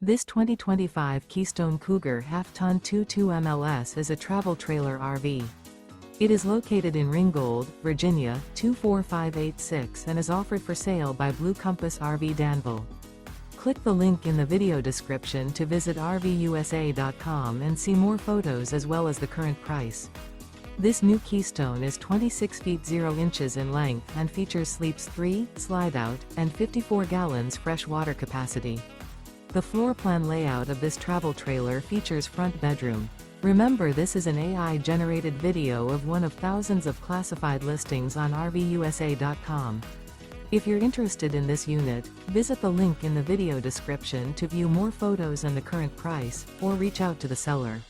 This 2025 Keystone Cougar Half-Ton 22 MLS is a travel trailer RV. It is located in Ringgold, Virginia, 24586 and is offered for sale by Blue Compass RV Danville. Click the link in the video description to visit RVUSA.com and see more photos as well as the current price. This new Keystone is 26 feet 0 inches in length and features sleeps 3, Slideout, and 54 gallons fresh water capacity. The floor plan layout of this travel trailer features front bedroom. Remember, this is an AI-generated video of one of thousands of classified listings on RVUSA.com. If you're interested in this unit, visit the link in the video description to view more photos and the current price, or reach out to the seller.